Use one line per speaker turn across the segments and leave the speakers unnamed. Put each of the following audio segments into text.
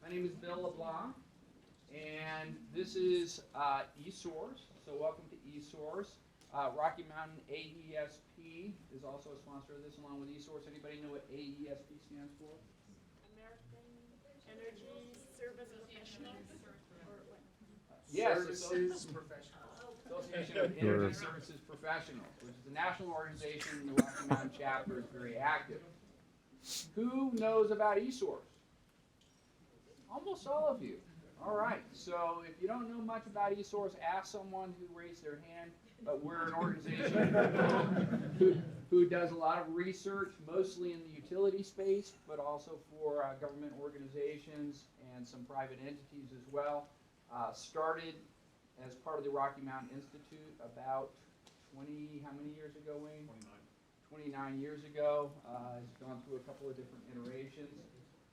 My name is Bill LeBlanc, and this is eSource. So welcome to eSource. Rocky Mountain AESP is also a sponsor of this, along with eSource. Anybody know what AESP stands for?
American Energy Service Professionals?
Yes,
Services Professionals.
Association of Energy Services Professionals, which is a national organization. The Rocky Mountain chapter is very active. Who knows about eSource? Almost all of you. All right, so if you don't know much about eSource, ask someone who raised their hand. But we're an organization who does a lot of research, mostly in the utility space, but also for government organizations and some private entities as well. Started as part of the Rocky Mountain Institute about 20, how many years ago, Wayne? 29 years ago. Has gone through a couple of different iterations.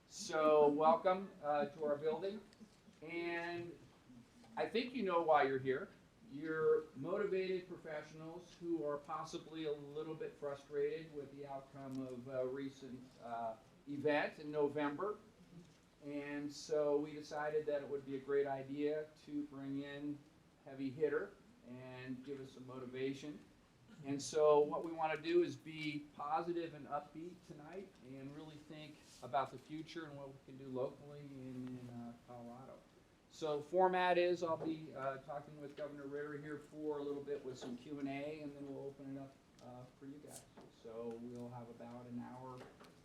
So welcome to our building. And I think you know why you're here. You're motivated professionals who are possibly a little bit frustrated with the outcome of a recent event in November. And so we decided that it would be a great idea to bring in heavy hitter and give us some motivation. And so what we want to do is be positive and upbeat tonight and really think about the future and what we can do locally in Colorado. So format is I'll be talking with Governor Ritter here for a little bit with some Q&A, and then we'll open it up for you guys. So we'll have about an hour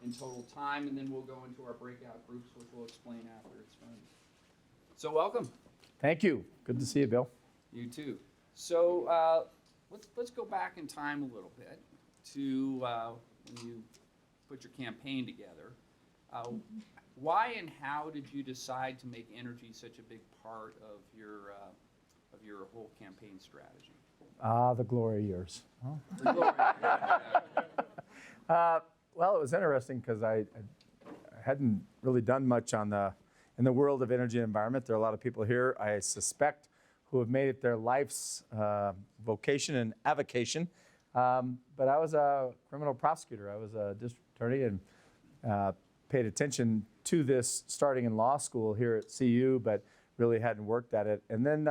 in total time, and then we'll go into our breakout groups, which we'll explain after it's finished. So welcome.
Thank you. Good to see you, Bill.
You too. So let's go back in time a little bit to when you put your campaign together. Why and how did you decide to make energy such a big part of your whole campaign strategy?
The glory years. Well, it was interesting because I hadn't really done much in the world of energy and environment. There are a lot of people here, I suspect, who have made it their life's vocation and avocation. But I was a criminal prosecutor. I was a district attorney and paid attention to this starting in law school here at CU, but really hadn't worked at it. And then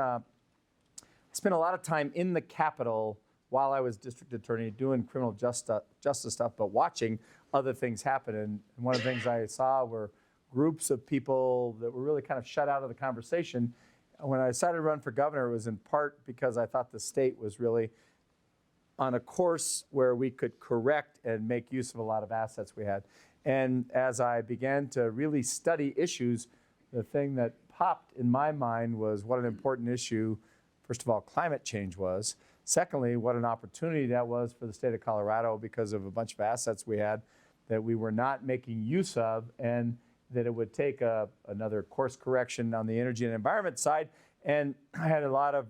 spent a lot of time in the Capitol while I was district attorney doing criminal justice stuff, but watching other things happen. And one of the things I saw were groups of people that were really kind of shut out of the conversation. When I decided to run for governor, it was in part because I thought the state was really on a course where we could correct and make use of a lot of assets we had. And as I began to really study issues, the thing that popped in my mind was what an important issue, first of all, climate change was. Secondly, what an opportunity that was for the state of Colorado because of a bunch of assets we had that we were not making use of, and that it would take another course correction on the energy and environment side. And I had a lot of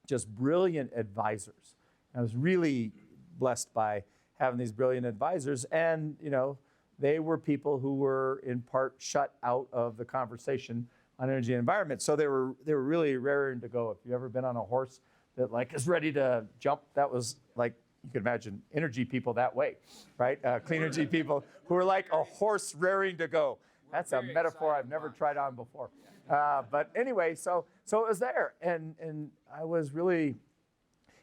just brilliant advisors. I was really blessed by having these brilliant advisors. And, you know, they were people who were in part shut out of the conversation on energy and environment. So they were really raring to go. If you've ever been on a horse that like is ready to jump, that was like, you could imagine energy people that way, right? Clean energy people who are like a horse raring to go. That's a metaphor I've never tried on before. But anyway, so it was there. And I was really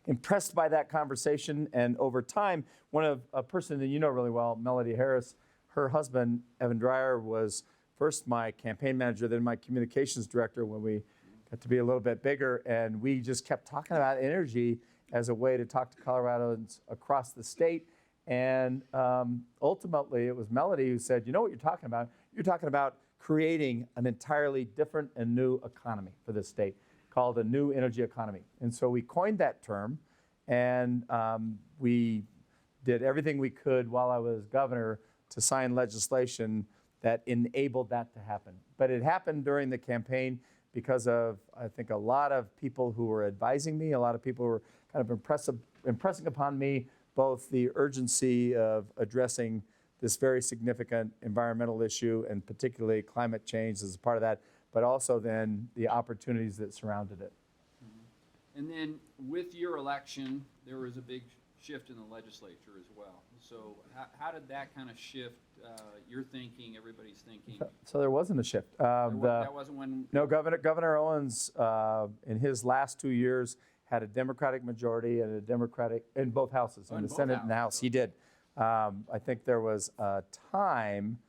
impressed by that conversation. And over time, a person that you know really well, Melody Harris, her husband, Evan Dreyer, was first my campaign manager, then my communications director when we got to be a little bit bigger. And we just kept talking about energy as a way to talk to Coloradans across the state. And ultimately, it was Melody who said, you know what you're talking about? You're talking about creating an entirely different and new economy for this state called a new energy economy. And so we coined that term, and we did everything we could while I was governor to sign legislation that enabled that to happen. But it happened during the campaign because of, I think, a lot of people who were advising me, a lot of people who were kind of impressing upon me both the urgency of addressing this very significant environmental issue, and particularly climate change as a part of that, but also then the opportunities that surrounded it.
And then with your election, there was a big shift in the legislature as well. So how did that kind of shift your thinking, everybody's thinking?
So there wasn't a shift.
That wasn't when.
No, Governor Owens, in his last 2 years, had a Democratic majority and a Democratic in both houses, in the Senate and the House. He did. I think there was a time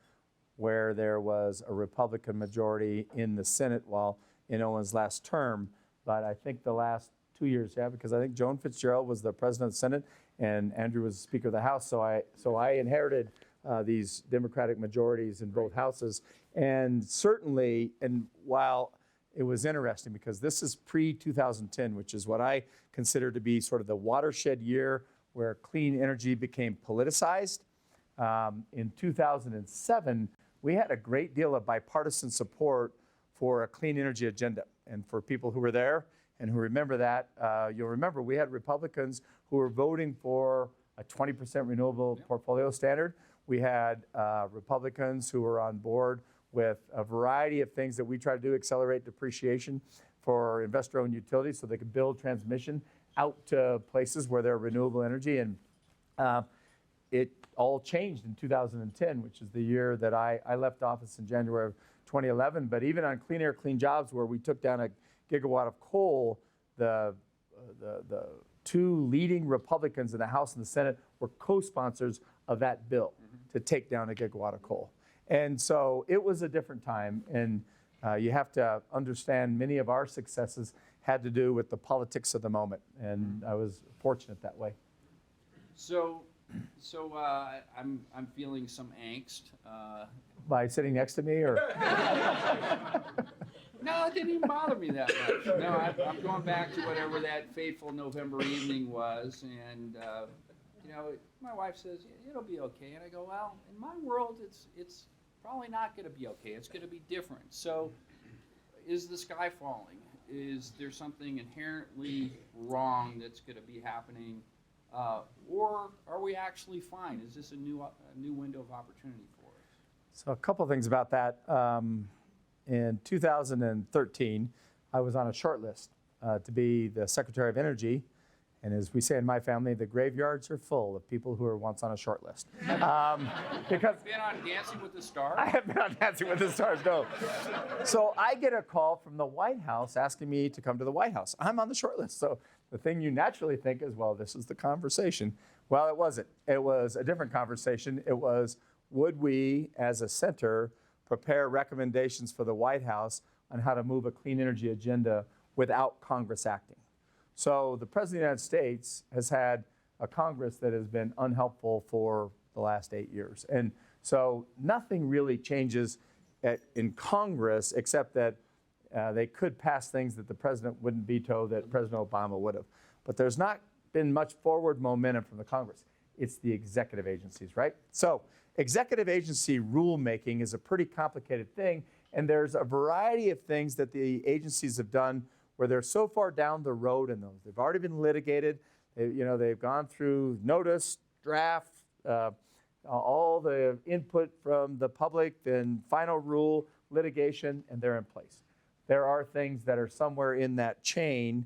where there was a Republican majority in the Senate while in Owens' last term, but I think the last 2 years, yeah, because I think Joan Fitzgerald was the president of the Senate and Andrew was Speaker of the House, so I inherited these Democratic majorities in both houses, and certainly, and while it was interesting because this is pre-2010, which is what I consider to be sort of the watershed year where clean energy became politicized. In 2007, we had a great deal of bipartisan support for a clean energy agenda. And for people who were there and who remember that, you'll remember we had Republicans who were voting for a 20% renewable portfolio standard. We had Republicans who were on board with a variety of things that we try to do, accelerate depreciation for investor-owned utilities so they could build transmission out to places where there are renewable energy. And it all changed in 2010, which is the year that I left office in January of 2011. But even on Clean Air, Clean Jobs, where we took down a gigawatt of coal, the two leading Republicans in the House and the Senate were co-sponsors of that bill to take down a gigawatt of coal. And so it was a different time, and you have to understand many of our successes had to do with the politics of the moment, and I was fortunate that way.
So I'm feeling some angst.
By sitting next to me, or?
No, it didn't even bother me that much. No, I'm going back to whatever that fateful November evening was, and my wife says it'll be okay, and I go, well, in my world, it's probably not going to be okay. It's going to be different. So, is the sky falling? Is there something inherently wrong that's going to be happening, or are we actually fine? Is this a new window of opportunity for us?
So a couple things about that. In 2013, I was on a short list to be the Secretary of Energy. And as we say in my family, the graveyards are full of people who were once on a short list. Because
You've been on Dancing with the Stars?
I have been on Dancing with the Stars, no. So I get a call from the White House asking me to come to the White House. I'm on the short list. So the thing you naturally think is, well, this is the conversation. Well, it wasn't. It was a different conversation. It was, would we, as a center, prepare recommendations for the White House on how to move a clean energy agenda without Congress acting? So the President of the United States has had a Congress that has been unhelpful for the last 8 years. And so nothing really changes in Congress except that they could pass things that the President wouldn't veto that President Obama would have. But there's not been much forward momentum from the Congress. It's the executive agencies, right? So executive agency rulemaking is a pretty complicated thing, and there's a variety of things that the agencies have done where they're so far down the road in those. They've already been litigated. They've gone through notice, draft, all the input from the public, then final rule, litigation, and they're in place. There are things that are somewhere in that chain,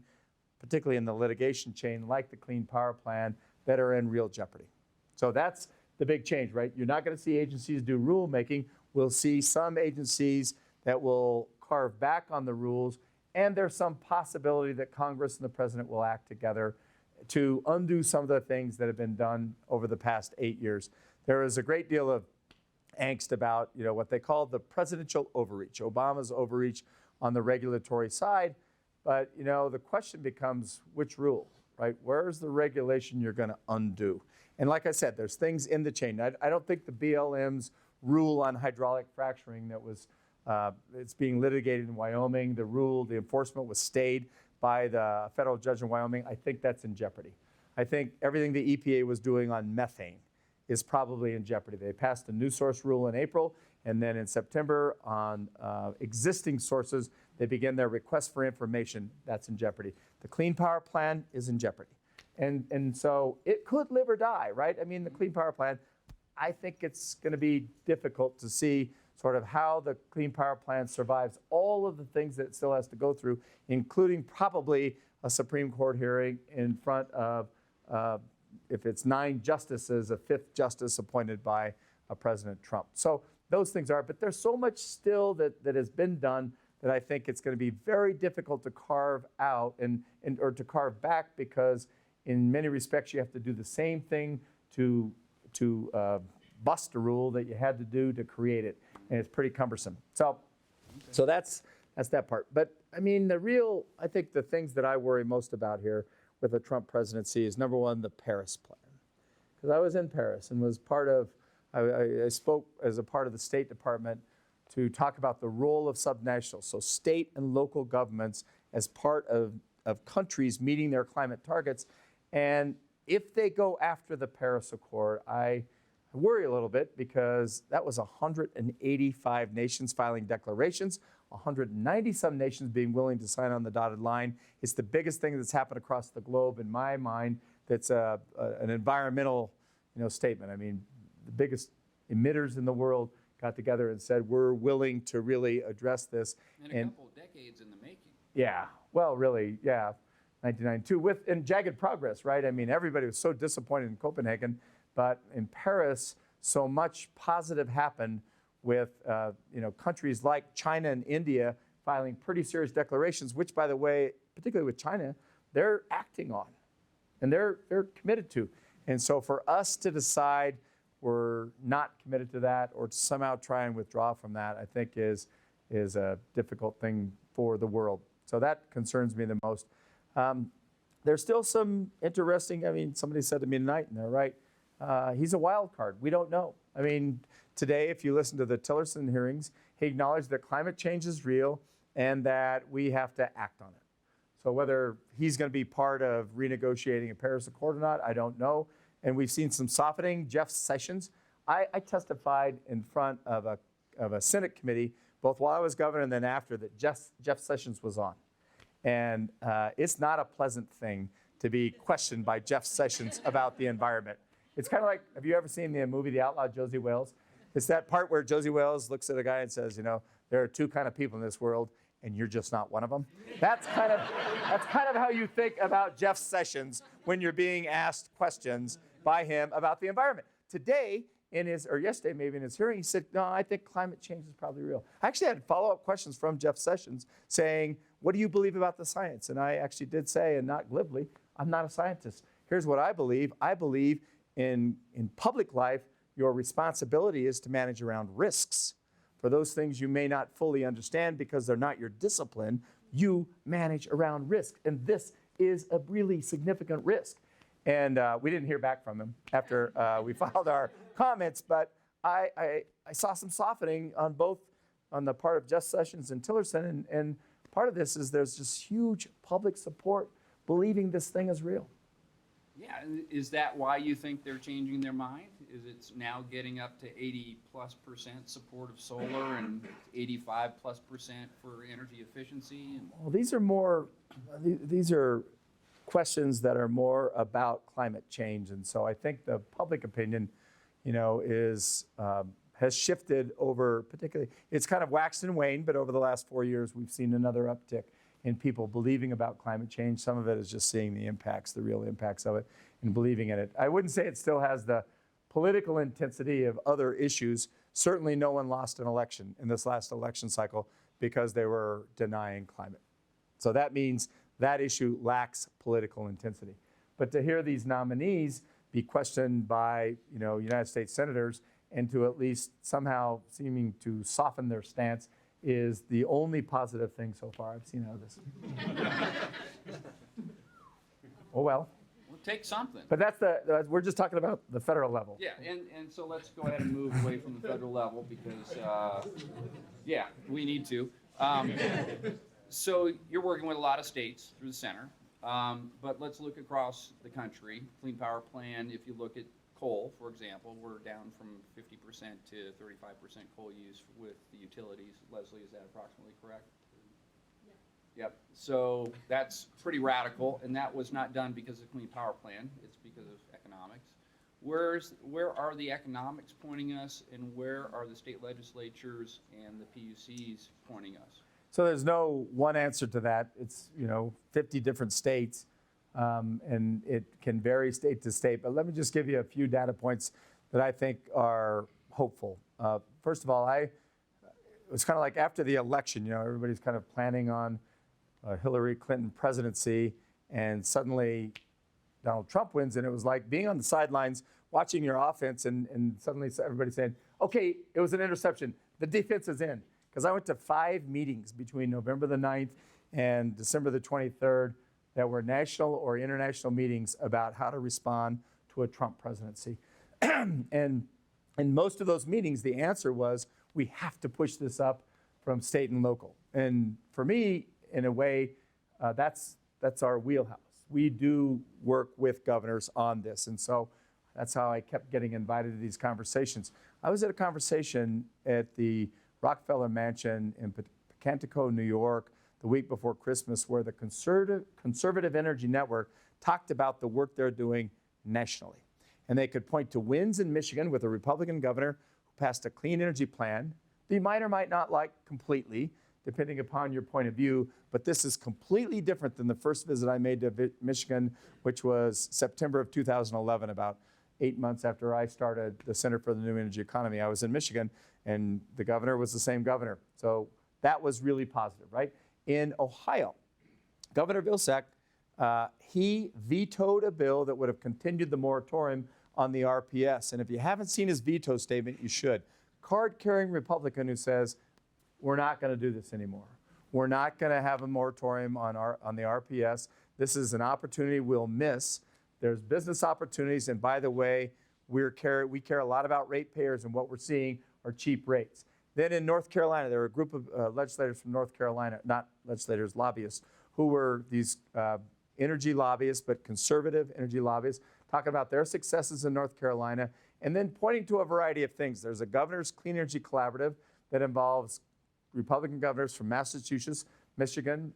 particularly in the litigation chain, like the Clean Power Plan, that are in real jeopardy. So that's the big change, right? You're not going to see agencies do rulemaking. We'll see some agencies that will carve back on the rules, and there's some possibility that Congress and the President will act together to undo some of the things that have been done over the past 8 years. There is a great deal of angst about what they call the presidential overreach, Obama's overreach on the regulatory side. But the question becomes which rule, right? Where's the regulation you're going to undo? And like I said, there's things in the chain. I don't think the BLM's rule on hydraulic fracturing that was it's being litigated in Wyoming. The enforcement was stayed by the federal judge in Wyoming. I think that's in jeopardy. I think everything the EPA was doing on methane is probably in jeopardy. They passed a new source rule in April, and then in September on existing sources, they begin their request for information. That's in jeopardy. The Clean Power Plan is in jeopardy. And so it could live or die, right? I mean, the Clean Power Plan, I think it's going to be difficult to see sort of how the Clean Power Plan survives all of the things that it still has to go through, including probably a Supreme Court hearing in front of if it's 9 justices, a 5th justice appointed by President Trump. So those things are, but there's so much still that has been done that I think it's going to be very difficult to carve out or to carve back, because in many respects you have to do the same thing to bust a rule that you had to do to create it, and it's pretty cumbersome. So that's that part. But I mean, I think the things that I worry most about here with the Trump presidency is, number one, the Paris plan. Because I was in Paris and was part of, I spoke as a part of the State Department to talk about the role of subnationals, so state and local governments as part of countries meeting their climate targets. And if they go after the Paris Accord, I worry a little bit, because that was 185 nations filing declarations, 190-some nations being willing to sign on the dotted line. It's the biggest thing that's happened across the globe, in my mind, that's an environmental statement. I mean, the biggest emitters in the world got together and said, we're willing to really address this.
And a couple of decades in the making.
Yeah, well, really, yeah, 1992, and jagged progress, right? I mean, everybody was so disappointed in Copenhagen, but in Paris, so much positive happened with countries like China and India filing pretty serious declarations, which, by the way, particularly with China, they're acting on, and they're committed to. And so for us to decide we're not committed to that, or to somehow try and withdraw from that, I think is a difficult thing for the world. So that concerns me the most. There's still some interesting, I mean, somebody said to me tonight, and they're right, he's a wild card. We don't know. I mean, today, if you listen to the Tillerson hearings, he acknowledged that climate change is real and that we have to act on it. So whether he's going to be part of renegotiating a Paris Accord or not, I don't know. And we've seen some softening. Jeff Sessions, I testified in front of a Senate committee, both while I was governor and then after, that Jeff Sessions was on. And it's not a pleasant thing to be questioned by Jeff Sessions about the environment. It's kind of like, have you ever seen the movie The Outlaw Josie Wales? It's that part where Josie Wales looks at a guy and says, there are 2 kind of people in this world, and you're just not one of them. That's kind of how you think about Jeff Sessions when you're being asked questions by him about the environment. Today, or yesterday maybe in his hearing, he said, no, I think climate change is probably real. I actually had follow-up questions from Jeff Sessions saying, what do you believe about the science? And I actually did say, and not glibly, I'm not a scientist. Here's what I believe. I believe in public life, your responsibility is to manage around risks. For those things you may not fully understand because they're not your discipline, you manage around risk. And this is a really significant risk. And we didn't hear back from him after we filed our comments, but I saw some softening on the part of Jeff Sessions and Tillerson, and part of this is there's just huge public support believing this thing is real.
Yeah, and is that why you think they're changing their mind? Is it now getting up to 80+% support of solar and 85+% for energy efficiency?
Well, these are questions that are more about climate change, and so I think the public opinion, has shifted over. Particularly, it's kind of waxed and waned, but over the last 4 years, we've seen another uptick in people believing about climate change. Some of it is just seeing the impacts, the real impacts of it, and believing in it. I wouldn't say it still has the political intensity of other issues. Certainly no one lost an election in this last election cycle because they were denying climate. So that means that issue lacks political intensity. But to hear these nominees be questioned by United States senators and to at least somehow seeming to soften their stance is the only positive thing so far I've seen out of this. Oh, well.
We'll take something.
But we're just talking about the federal level.
Yeah, and so let's go ahead and move away from the federal level because, we need to. So you're working with a lot of states through the center, but let's look across the country. Clean Power Plan, if you look at coal, for example, we're down from 50% to 35% coal use with the utilities. Leslie, is that approximately correct? Yeah. Yep. So that's pretty radical, and that was not done because of the Clean Power Plan. It's because of economics. Where are the economics pointing us, and where are the state legislatures and the PUCs pointing us?
So there's no one answer to that. It's 50 different states. and it can vary state to state. But let me just give you a few data points that I think are hopeful. First of all, it was kind of like after the election, everybody's kind of planning on Hillary Clinton presidency, and suddenly Donald Trump wins, and it was like being on the sidelines watching your offense, and suddenly everybody's saying, okay, it was an interception. The defense is in. Because I went to 5 meetings between November the 9th and December the 23rd that were national or international meetings about how to respond to a Trump presidency. And in most of those meetings, the answer was, we have to push this up from state and local. And for me, in a way, that's our wheelhouse. We do work with governors on this. And so that's how I kept getting invited to these conversations. I was at a conversation at the Rockefeller Mansion in Pecatoco, New York, the week before Christmas, where the Conservative Energy Network talked about the work they're doing nationally. And they could point to wins in Michigan with a Republican governor who passed a clean energy plan that you might or might not like completely, depending upon your point of view. But this is completely different than the first visit I made to Michigan, which was September of 2011, about 8 months after I started the Center for the New Energy Economy. I was in Michigan, and the governor was the same governor. So that was really positive, right? In Ohio, Governor Vilsack, he vetoed a bill that would have continued the moratorium on the RPS. And if you haven't seen his veto statement, you should. Card-carrying Republican who says, we're not going to do this anymore. We're not going to have a moratorium on the RPS. This is an opportunity we'll miss. There's business opportunities, and by the way, we care a lot about ratepayers, and what we're seeing are cheap rates. Then in North Carolina, there were a group of legislators from North Carolina, not legislators, lobbyists, who were these energy lobbyists, but conservative energy lobbyists, talking about their successes in North Carolina, and then pointing to a variety of things. There's a Governor's Clean Energy Collaborative that involves Republican governors from Massachusetts, Michigan,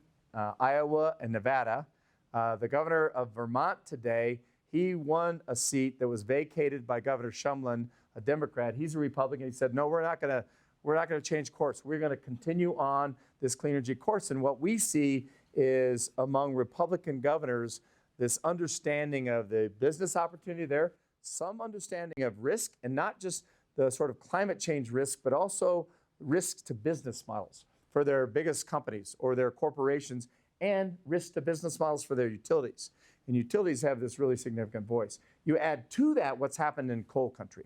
Iowa, and Nevada. The governor of Vermont today, he won a seat that was vacated by Governor Shumlin, a Democrat. He's a Republican. He said, no, we're not going to change course. We're going to continue on this clean energy course. And what we see is among Republican governors, this understanding of the business opportunity there, some understanding of risk, and not just the sort of climate change risk, but also risks to business models for their biggest companies or their corporations, and risk to business models for their utilities. And utilities have this really significant voice. You add to that what's happened in coal country.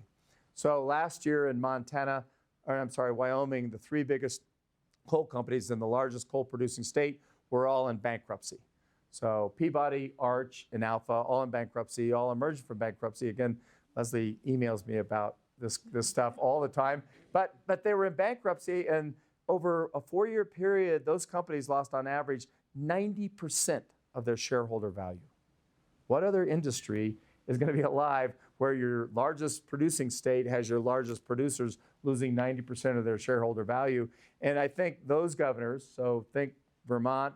So last year in Wyoming, the 3 biggest coal companies in the largest coal producing state were all in bankruptcy. So Peabody, Arch, and Alpha, all in bankruptcy, all emerging from bankruptcy. Again, Leslie emails me about this stuff all the time. But they were in bankruptcy, and over a 4-year period, those companies lost on average 90% of their shareholder value. What other industry is going to be alive where your largest producing state has your largest producers losing 90% of their shareholder value? And I think those governors, so think Vermont,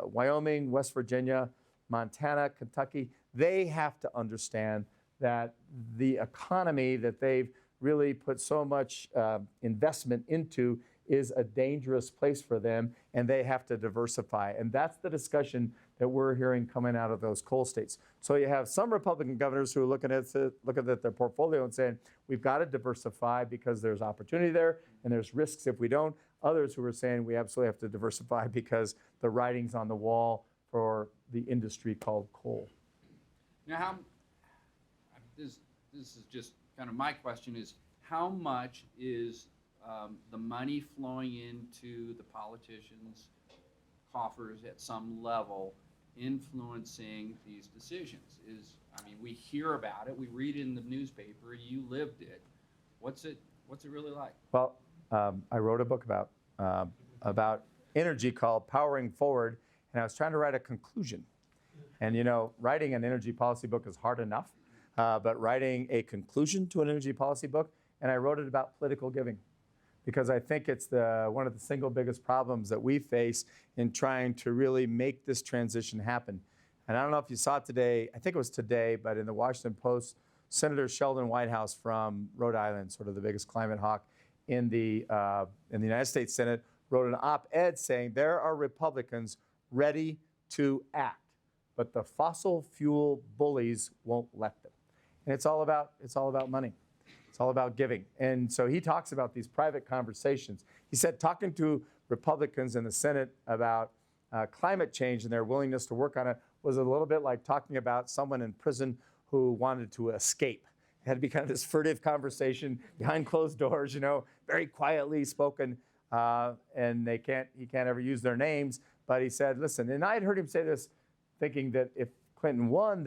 Wyoming, West Virginia, Montana, Kentucky, they have to understand that the economy that they've really put so much investment into is a dangerous place for them, and they have to diversify. And that's the discussion that we're hearing coming out of those coal states. So you have some Republican governors who are looking at their portfolio and saying, we've got to diversify because there's opportunity there and there's risks if we don't. Others who are saying we absolutely have to diversify because the writing's on the wall for the industry called coal.
Now, this is just kind of my question is, how much is the money flowing into the politicians' coffers at some level influencing these decisions? We hear about it, we read it in the newspaper, you lived it. What's it really like?
Well, I wrote a book about energy called Powering Forward, and I was trying to write a conclusion. And writing an energy policy book is hard enough, but writing a conclusion to an energy policy book, and I wrote it about political giving, because I think it's one of the single biggest problems that we face in trying to really make this transition happen. And I don't know if you saw it today, I think it was today, but in the Washington Post, Senator Sheldon Whitehouse from Rhode Island, sort of the biggest climate hawk in the United States Senate, wrote an op-ed saying there are Republicans ready to act. but the fossil fuel bullies won't let them. And it's all about money. It's all about giving. And so he talks about these private conversations. He said talking to Republicans in the Senate about climate change and their willingness to work on it was a little bit like talking about someone in prison who wanted to escape. It had to be kind of this furtive conversation behind closed doors, very quietly spoken, and he can't ever use their names. But he said, listen, and I had heard him say this thinking that if Clinton won,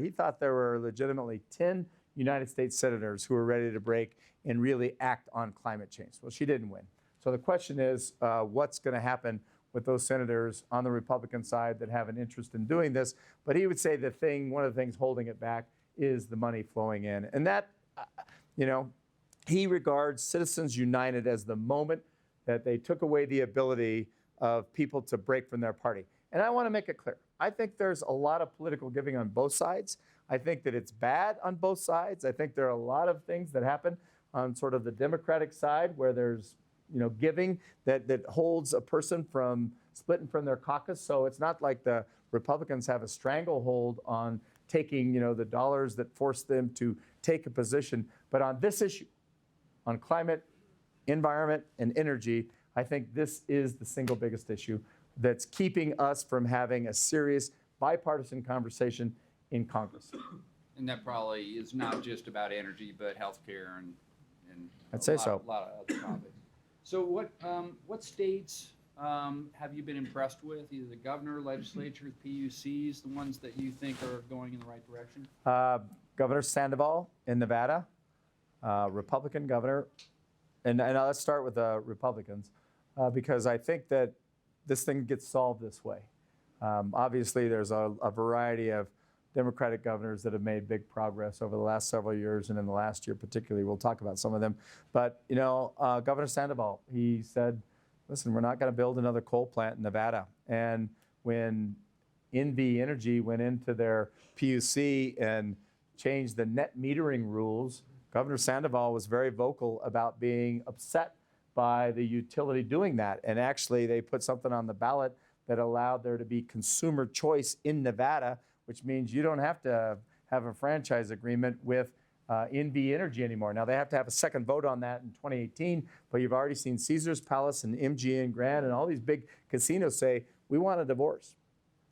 he thought there were legitimately 10 United States senators who were ready to break and really act on climate change. Well, she didn't win. So the question is, what's going to happen with those senators on the Republican side that have an interest in doing this? But he would say one of the things holding it back is the money flowing in. And that, he regards Citizens United as the moment that they took away the ability of people to break from their party. And I want to make it clear. I think there's a lot of political giving on both sides. I think that it's bad on both sides. I think there are a lot of things that happen on sort of the Democratic side where there's giving that holds a person from splitting from their caucus. So it's not like the Republicans have a stranglehold on taking, the dollars that force them to take a position. But on this issue, on climate, environment, and energy, I think this is the single biggest issue that's keeping us from having a serious bipartisan conversation in Congress.
And that probably is not just about energy, but healthcare and
I'd say so.
A lot of other topics. So what states have you been impressed with, either the governor, legislatures, PUCs, the ones that you think are going in the right direction?
Governor Sandoval in Nevada, Republican governor. And let's start with the Republicans because I think that this thing gets solved this way. Obviously, there's a variety of Democratic governors that have made big progress over the last several years, and in the last year particularly. We'll talk about some of them. But, Governor Sandoval, he said, listen, we're not going to build another coal plant in Nevada. And when NV Energy went into their PUC and changed the net metering rules, Governor Sandoval was very vocal about being upset by the utility doing that. And actually, they put something on the ballot that allowed there to be consumer choice in Nevada, which means you don't have to have a franchise agreement with NV Energy anymore. Now, they have to have a second vote on that in 2018, but you've already seen Caesars Palace and MGM Grand and all these big casinos say, we want a divorce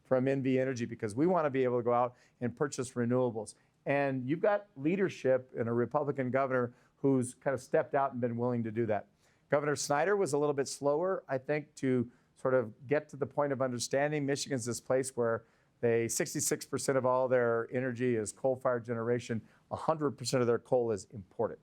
from NV Energy because we want to be able to go out and purchase renewables. And you've got leadership in a Republican governor who's kind of stepped out and been willing to do that. Governor Snyder was a little bit slower, I think, to sort of get to the point of understanding. Michigan's this place where 66% of all their energy is coal-fired generation. 100% of their coal is imported.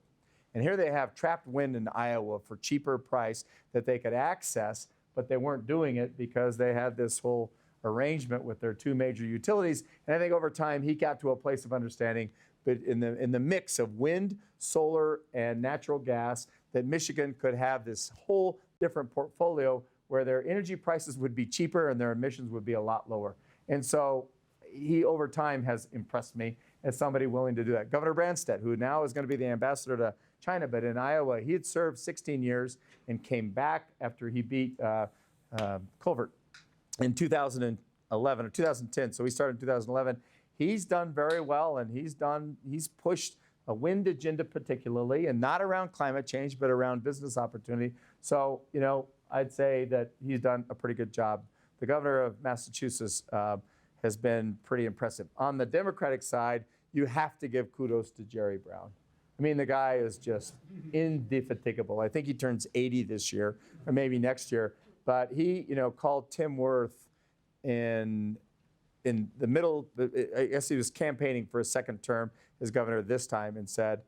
And here they have trapped wind in Iowa for cheaper price that they could access, but they weren't doing it because they had this whole arrangement with their two major utilities. And I think over time he got to a place of understanding, but in the mix of wind, solar, and natural gas, that Michigan could have this whole different portfolio where their energy prices would be cheaper and their emissions would be a lot lower. And so he, over time, has impressed me as somebody willing to do that. Governor Branstad, who now is going to be the ambassador to China, but in Iowa, he had served 16 years and came back after he beat Culvert in 2011 or 2010. So he started in 2011. He's done very well, and he's pushed a wind agenda particularly, and not around climate change, but around business opportunity. So, I'd say that he's done a pretty good job. The governor of Massachusetts has been pretty impressive. On the Democratic side, you have to give kudos to Jerry Brown. I mean, the guy is just indefatigable. I think he turns 80 this year, or maybe next year. But he, called Tim Wirth in the middle. I guess he was campaigning for a second term as governor this time, and said,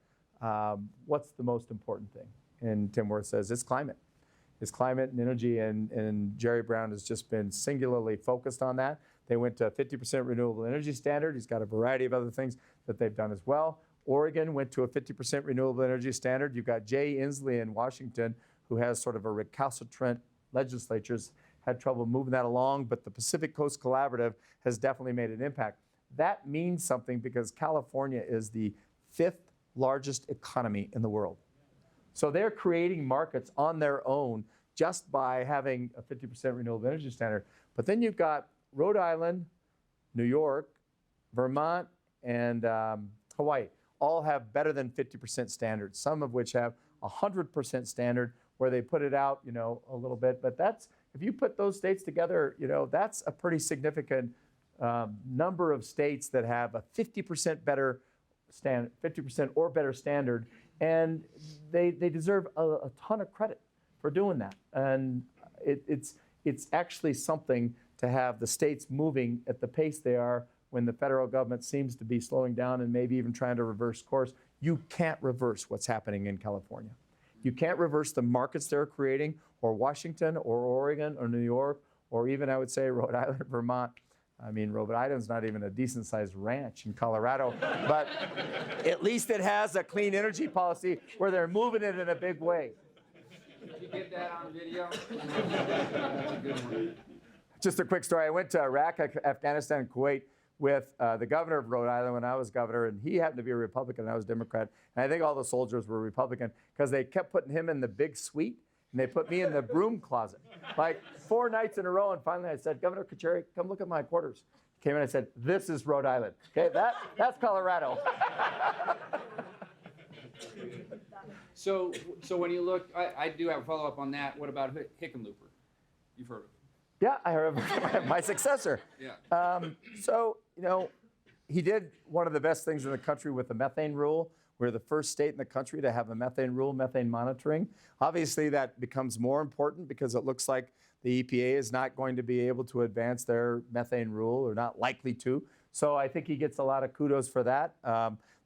"What's the most important thing?" And Tim Wirth says, "It's climate. It's climate and energy." And Jerry Brown has just been singularly focused on that. They went to a 50% renewable energy standard. He's got a variety of other things that they've done as well. Oregon went to a 50% renewable energy standard. You've got Jay Inslee in Washington, who has sort of a recalcitrant legislatures, had trouble moving that along, but the Pacific Coast Collaborative has definitely made an impact. That means something because California is the 5th largest economy in the world. So they're creating markets on their own just by having a 50% renewable energy standard. But then you've got Rhode Island, New York, Vermont, and Hawaii all have better than 50% standards, some of which have 100% standard where they put it out, a little bit. But that's, if you put those states together, that's a pretty significant number of states that have a 50% better standard, 50% or better standard, and they deserve a ton of credit for doing that. And it's actually something to have the states moving at the pace they are when the federal government seems to be slowing down and maybe even trying to reverse course. You can't reverse what's happening in California. You can't reverse the markets they're creating, or Washington, or Oregon, or New York, or even, I would say, Rhode Island, Vermont. I mean, Rhode Island's not even a decent-sized ranch in Colorado, but at least it has a clean energy policy where they're moving it in a big way.
Did you get that on video? That's a good one.
Just a quick story. I went to Iraq, Afghanistan, and Kuwait with the governor of Rhode Island when I was governor, and he happened to be a Republican and I was Democrat. And I think all the soldiers were Republican because they kept putting him in the big suite and they put me in the broom closet. Like 4 nights in a row, and finally I said, Governor Kacheri, come look at my quarters. He came in and I said, this is Rhode Island. Okay, that's Colorado.
So when you look, I do have a follow-up on that. What about Hickenlooper? You've heard of him.
Yeah, I heard of my successor.
Yeah.
So, he did one of the best things in the country with the methane rule. We're the first state in the country to have a methane rule, methane monitoring. Obviously, that becomes more important because it looks like the EPA is not going to be able to advance their methane rule, or not likely to. So I think he gets a lot of kudos for that.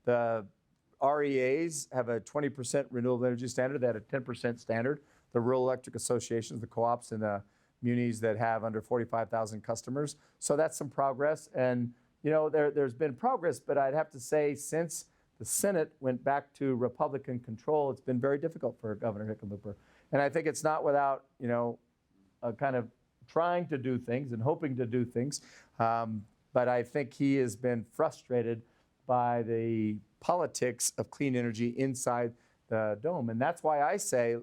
The REAs have a 20% renewable energy standard. They had a 10% standard. The rural electric associations, the co-ops, and the munis that have under 45,000 customers. So that's some progress. And, there's been progress, but I'd have to say since the Senate went back to Republican control, it's been very difficult for Governor Hickenlooper. And I think it's not without, a kind of trying to do things and hoping to do things. But I think he has been frustrated by the politics of clean energy inside the dome. And that's why I say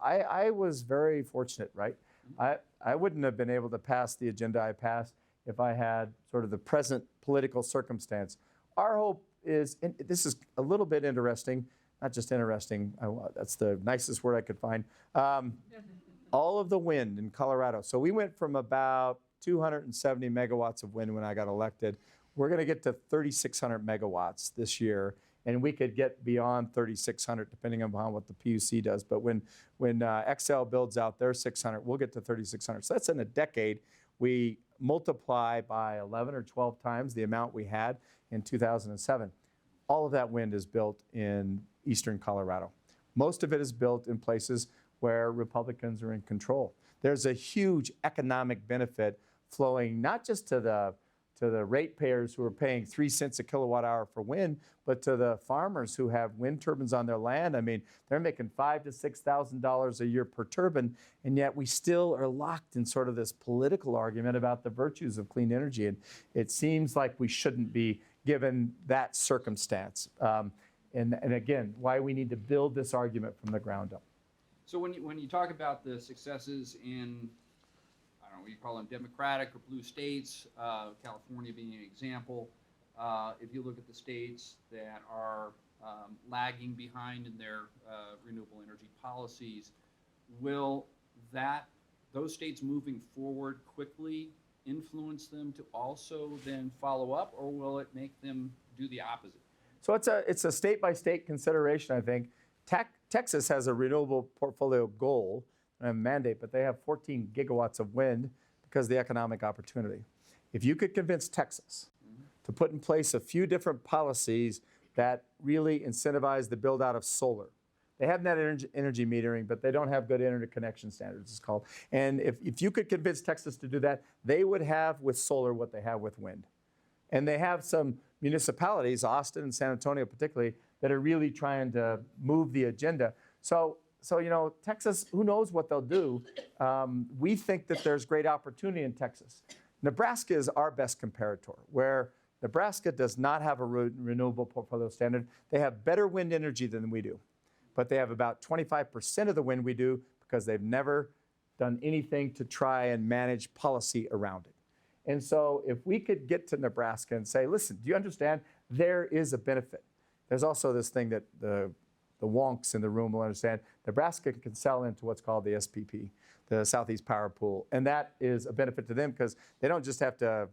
I was very fortunate, right? I wouldn't have been able to pass the agenda I passed if I had sort of the present political circumstance. Our hope is, and this is a little bit interesting, not just interesting, that's the nicest word I could find, all of the wind in Colorado. So we went from about 270 megawatts of wind when I got elected. We're going to get to 3,600 megawatts this year, and we could get beyond 3,600 depending upon what the PUC does. But when XL builds out their 600, we'll get to 3,600. So that's in a decade. We multiply by 11 or 12 times the amount we had in 2007. All of that wind is built in eastern Colorado. Most of it is built in places where Republicans are in control. There's a huge economic benefit flowing not just to the ratepayers who are paying 3 cents a kilowatt hour for wind, but to the farmers who have wind turbines on their land. I mean, they're making $5,000 to $6,000 a year per turbine, and yet we still are locked in sort of this political argument about the virtues of clean energy. And it seems like we shouldn't be given that circumstance. And again, why we need to build this argument from the ground up.
So when you talk about the successes in, I don't know what you call them, Democratic or blue states, California being an example, if you look at the states that are lagging behind in their renewable energy policies, will those states moving forward quickly influence them to also then follow up, or will it make them do the opposite?
So it's a state-by-state consideration, I think. Texas has a renewable portfolio goal and a mandate, but they have 14 gigawatts of wind because of the economic opportunity. If you could convince Texas to put in place a few different policies that really incentivize the build out of solar. They have net energy metering, but they don't have good interconnection standards, it's called. And if you could convince Texas to do that, they would have with solar what they have with wind. And they have some municipalities, Austin and San Antonio particularly, that are really trying to move the agenda. So Texas, who knows what they'll do. We think that there's great opportunity in Texas. Nebraska is our best comparator, where Nebraska does not have a renewable portfolio standard. They have better wind energy than we do, but they have about 25% of the wind we do because they've never done anything to try and manage policy around it. And so if we could get to Nebraska and say, listen, do you understand? There is a benefit. There's also this thing that the wonks in the room will understand. Nebraska can sell into what's called the SPP, the Southeast Power Pool. And that is a benefit to them because they don't just have to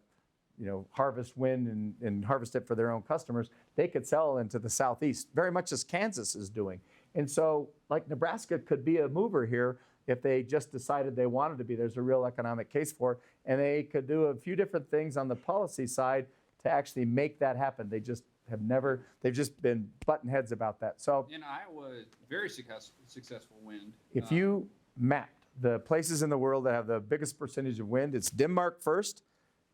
harvest wind and harvest it for their own customers. They could sell into the Southeast, very much as Kansas is doing. And so, like, Nebraska could be a mover here if they just decided they wanted to be. There's a real economic case for it. And they could do a few different things on the policy side to actually make that happen. They just have never, they've just been button heads about that. So
in Iowa, very successful wind.
if you mapped the places in the world that have the biggest percentage of wind, it's Denmark first,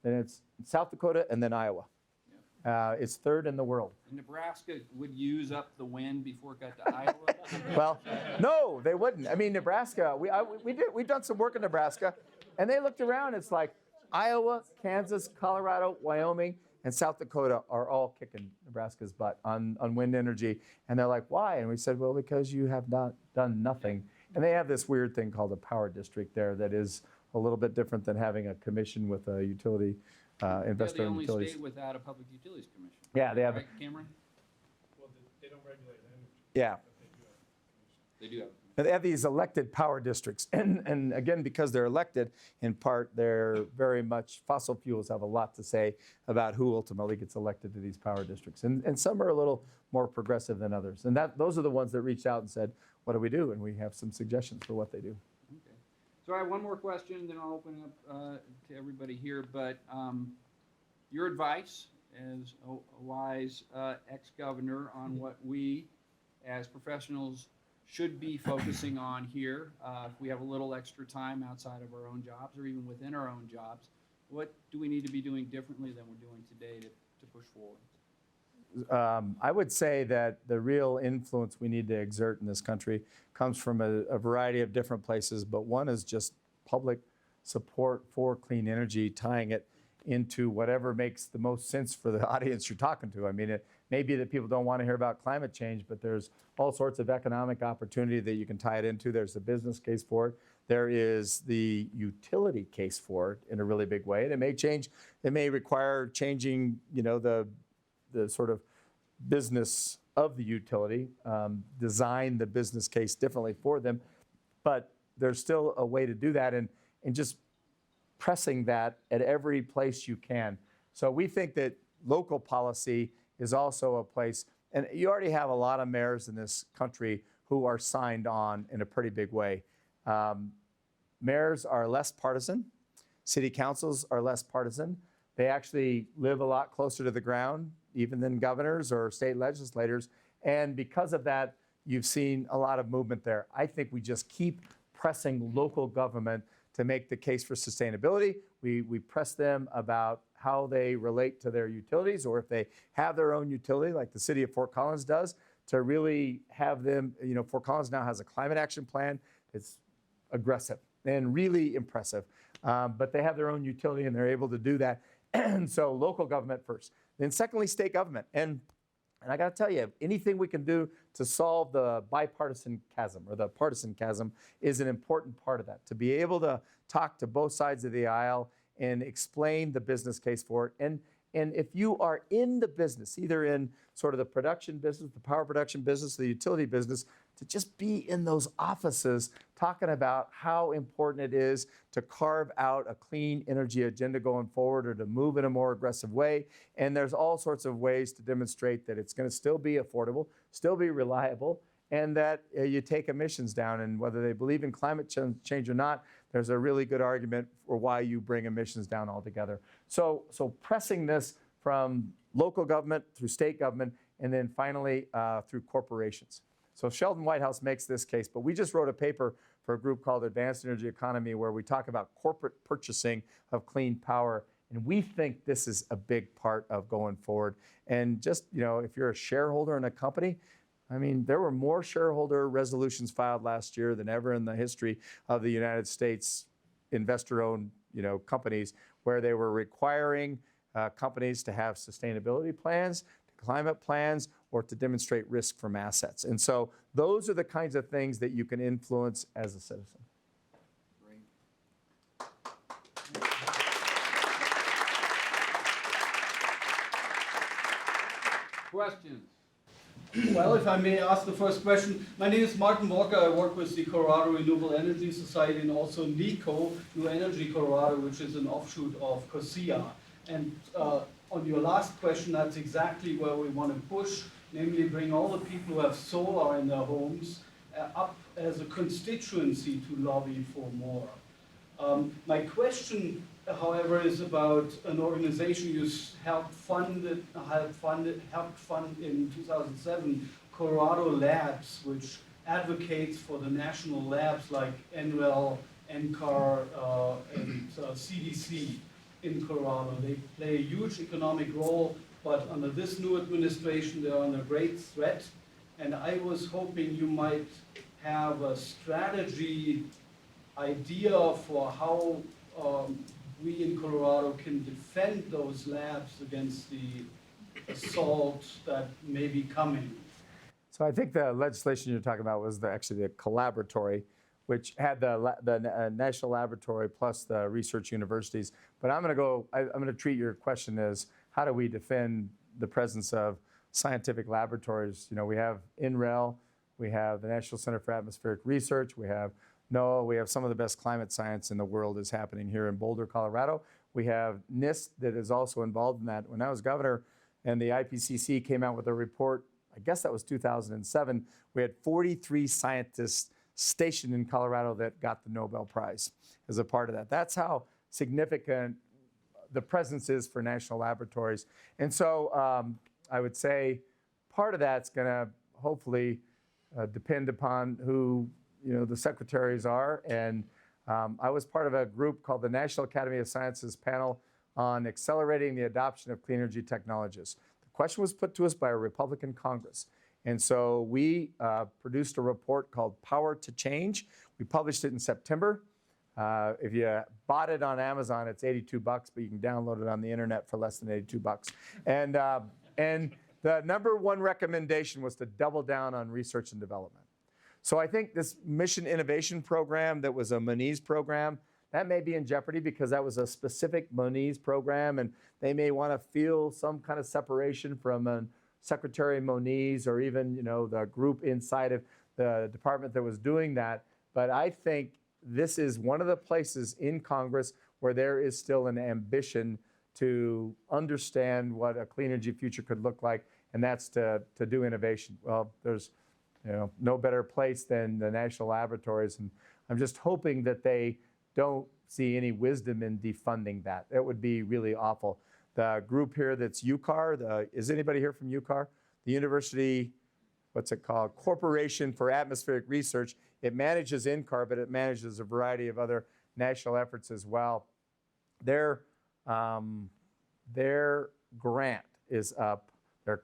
then it's South Dakota, and then Iowa. It's third in the world.
And Nebraska would use up the wind before it got to Iowa?
Well, no, they wouldn't. I mean, Nebraska, we've done some work in Nebraska, and they looked around. It's like Iowa, Kansas, Colorado, Wyoming, and South Dakota are all kicking Nebraska's butt on wind energy. And they're like, why? And we said, well, because you have not done nothing. And they have this weird thing called a power district there that is a little bit different than having a commission with a utility investor in utilities.
They're the only state without a public utilities commission.
Yeah, they have.
Right, Cameron?
Well, they don't regulate energy.
Yeah.
They do have.
But they have these elected power districts. And again, because they're elected, in part, they're very much, fossil fuels have a lot to say about who ultimately gets elected to these power districts. And some are a little more progressive than others. And those are the ones that reached out and said, what do we do? And we have some suggestions for what they do.
Okay. So I have one more question, then I'll open up to everybody here. But your advice as a wise ex-governor on what we as professionals should be focusing on here, if we have a little extra time outside of our own jobs or even within our own jobs, what do we need to be doing differently than we're doing today to push forward?
I would say that the real influence we need to exert in this country comes from a variety of different places, but one is just public support for clean energy, tying it into whatever makes the most sense for the audience you're talking to. I mean, it may be that people don't want to hear about climate change, but there's all sorts of economic opportunity that you can tie it into. There's the business case for it. There is the utility case for it in a really big way. And it may require changing, the sort of business of the utility, design the business case differently for them. But there's still a way to do that and just pressing that at every place you can. So we think that local policy is also a place, and you already have a lot of mayors in this country who are signed on in a pretty big way. Mayors are less partisan. City councils are less partisan. They actually live a lot closer to the ground, even than governors or state legislators. And because of that, you've seen a lot of movement there. I think we just keep pressing local government to make the case for sustainability. We press them about how they relate to their utilities, or if they have their own utility, like the city of Fort Collins does, to really have them, Fort Collins now has a climate action plan. It's aggressive and really impressive. But they have their own utility and they're able to do that. And so local government first. Then secondly, state government. And I got to tell you, anything we can do to solve the bipartisan chasm or the partisan chasm is an important part of that. To be able to talk to both sides of the aisle and explain the business case for it. And if you are in the business, either in sort of the production business, the power production business, the utility business, to just be in those offices talking about how important it is to carve out a clean energy agenda going forward or to move in a more aggressive way. And there's all sorts of ways to demonstrate that it's going to still be affordable, still be reliable, and that you take emissions down. And whether they believe in climate change or not, there's a really good argument for why you bring emissions down altogether. So pressing this from local government through state government, and then finally through corporations. So Sheldon Whitehouse makes this case, but we just wrote a paper for a group called Advanced Energy Economy where we talk about corporate purchasing of clean power. And we think this is a big part of going forward. And just, if you're a shareholder in a company, I mean, there were more shareholder resolutions filed last year than ever in the history of the United States investor-owned, companies, where they were requiring companies to have sustainability plans, climate plans, or to demonstrate risk from assets. And so those are the kinds of things that you can influence as a citizen.
Great. Questions?
Well, if I may ask the first question, my name is Martin Voelker. I work with the Colorado Renewable Energy Society and also NECO, New Energy Colorado, which is an offshoot of COSIA. And on your last question, that's exactly where we want to push, namely bring all the people who have solar in their homes up as a constituency to lobby for more. My question, however, is about an organization you helped fund in 2007, Colorado Labs, which advocates for the national labs like NREL, NCAR, and CDC in Colorado. They play a huge economic role, but under this new administration, they're under great threat. And I was hoping you might have a strategy idea for how we in Colorado can defend those labs against the assault that may be coming.
So I think the legislation you're talking about was actually the collaboratory, which had the national laboratory plus the research universities. But I'm going to treat your question as how do we defend the presence of scientific laboratories? You know, we have NREL, we have the National Center for Atmospheric Research, we have NOAA, we have some of the best climate science in the world is happening here in Boulder, Colorado. We have NIST that is also involved in that. When I was governor and the IPCC came out with a report, I guess that was 2007, we had 43 scientists stationed in Colorado that got the Nobel Prize as a part of that. That's how significant the presence is for national laboratories. And so I would say part of that's going to hopefully depend upon who the secretaries are. And I was part of a group called the National Academy of Sciences panel on accelerating the adoption of clean energy technologies. The question was put to us by a Republican Congress. And so we produced a report called Power to Change. We published it in September. If you bought it on Amazon, it's $82, but you can download it on the internet for less than $82. And the number one recommendation was to double down on research and development. So I think this mission innovation program that was a Moniz program, that may be in jeopardy because that was a specific Moniz program, and they may want to feel some kind of separation from Secretary Moniz or even the group inside of the department that was doing that. But I think this is one of the places in Congress where there is still an ambition to understand what a clean energy future could look like, and that's to do innovation. Well, there's no better place than the national laboratories, and I'm just hoping that they don't see any wisdom in defunding that. That would be really awful. The group here that's UCAR, is anybody here from UCAR? The university, what's it called? Corporation for Atmospheric Research. It manages NCAR, but it manages a variety of other national efforts as well. Their grant is up.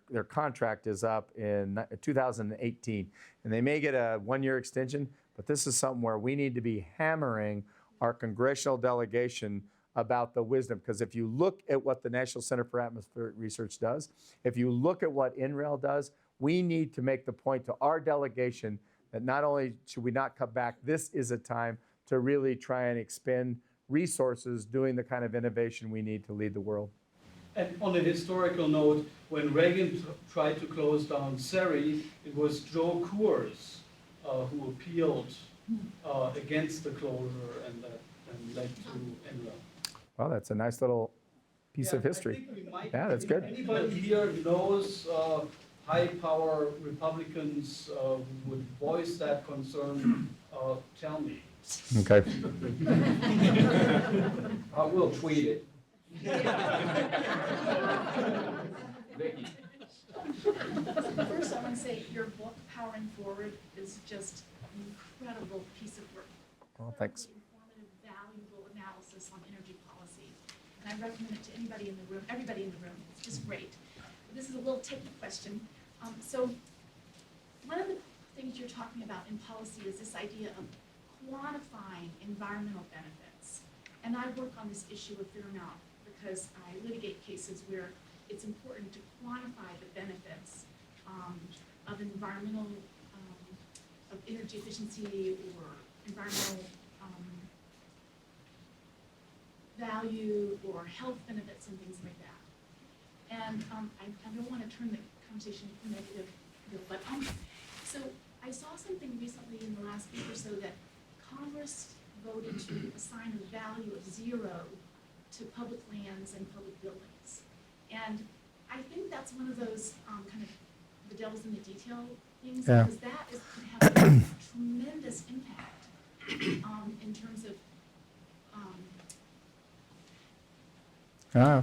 Their contract is up in 2018, and they may get a one-year extension, but this is something where we need to be hammering our congressional delegation about the wisdom, because if you look at what the National Center for Atmospheric Research does, if you look at what NREL does, we need to make the point to our delegation that not only should we not cut back, this is a time to really try and expend resources doing the kind of innovation we need to lead the world.
And on a historical note, when Reagan tried to close down CERI, it was Joe Coors who appealed against the closure and led to NREL.
Well, that's a nice little piece of history. Yeah, that's good.
Anybody here knows high-power Republicans who would voice that concern? Tell me.
Okay.
We'll tweet it. Vicki.
First, I want to say your book, Powering Forward, is just an incredible piece of work.
Well, thanks.
Informative, valuable analysis on energy policy. And I recommend it to anybody in the room, everybody in the room. It's just great. This is a little techy question. So one of the things you're talking about in policy is this idea of quantifying environmental benefits. And I work on this issue a fair amount because I litigate cases where it's important to quantify the benefits of environmental, of energy efficiency or environmental value or health benefits and things like that. And I don't want to turn the conversation negative, but so I saw something recently in the last week or so that Congress voted to assign a value of 0 to public lands and public buildings. And I think that's one of those kind of the devil's in the detail things,
Yeah.
because that is could have a tremendous impact in terms of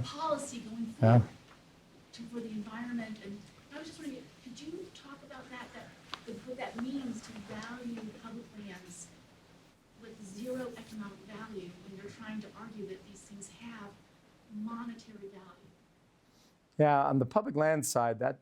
policy going
Yeah.
forward for the environment. And I was just wondering, could you talk about that what that means to value public lands with 0 economic value when you're trying to argue that these things have monetary value?
Yeah, on the public land side, that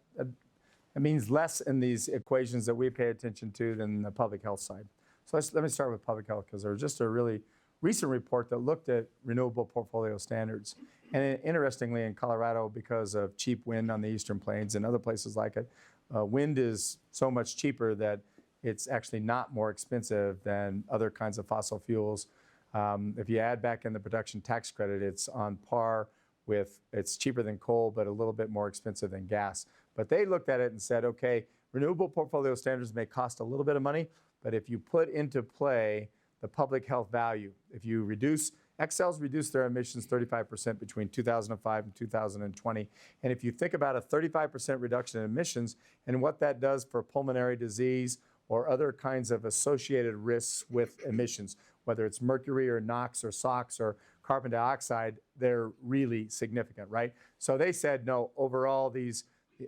means less in these equations that we pay attention to than the public health side. So let me start with public health, because there was just a really recent report that looked at renewable portfolio standards. And interestingly, in Colorado, because of cheap wind on the Eastern Plains and other places like it, wind is so much cheaper that it's actually not more expensive than other kinds of fossil fuels. If you add back in the production tax credit, it's on par with, it's cheaper than coal, but a little bit more expensive than gas. But they looked at it and said, okay, renewable portfolio standards may cost a little bit of money, but if you put into play the public health value, if you reduce, Xcel's reduced their emissions 35% between 2005 and 2020. And if you think about a 35% reduction in emissions and what that does for pulmonary disease or other kinds of associated risks with emissions, whether it's mercury or NOx or SOx or carbon dioxide, they're really significant, right? So they said, no, overall these,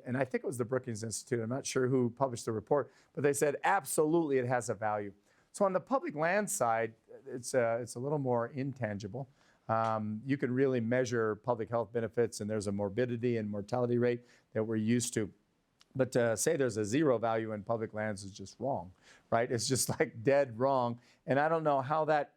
and I think it was the Brookings Institute, I'm not sure who published the report, but they said absolutely it has a value. So on the public land side, it's a little more intangible. You can really measure public health benefits, and there's a morbidity and mortality rate that we're used to. But to say there's a 0 value in public lands is just wrong, right? It's just like dead wrong. And I don't know how that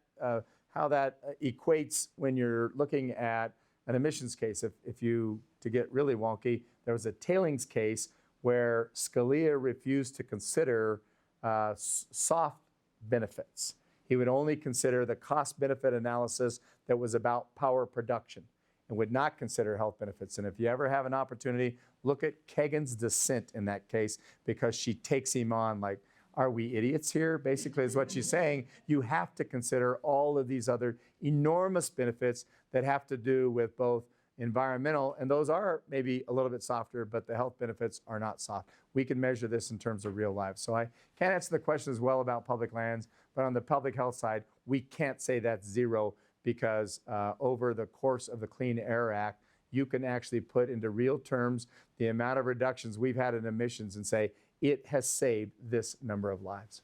equates when you're looking at an emissions case. If you, to get really wonky, there was a tailings case where Scalia refused to consider soft benefits. He would only consider the cost-benefit analysis that was about power production and would not consider health benefits. And if you ever have an opportunity, look at Kagan's dissent in that case, because she takes him on like, are we idiots here? Basically is what she's saying. You have to consider all of these other enormous benefits that have to do with both environmental, and those are maybe a little bit softer, but the health benefits are not soft. We can measure this in terms of real life. So I can't answer the question as well about public lands, but on the public health side, we can't say that's 0, because over the course of the Clean Air Act, you can actually put into real terms the amount of reductions we've had in emissions and say it has saved this number of lives.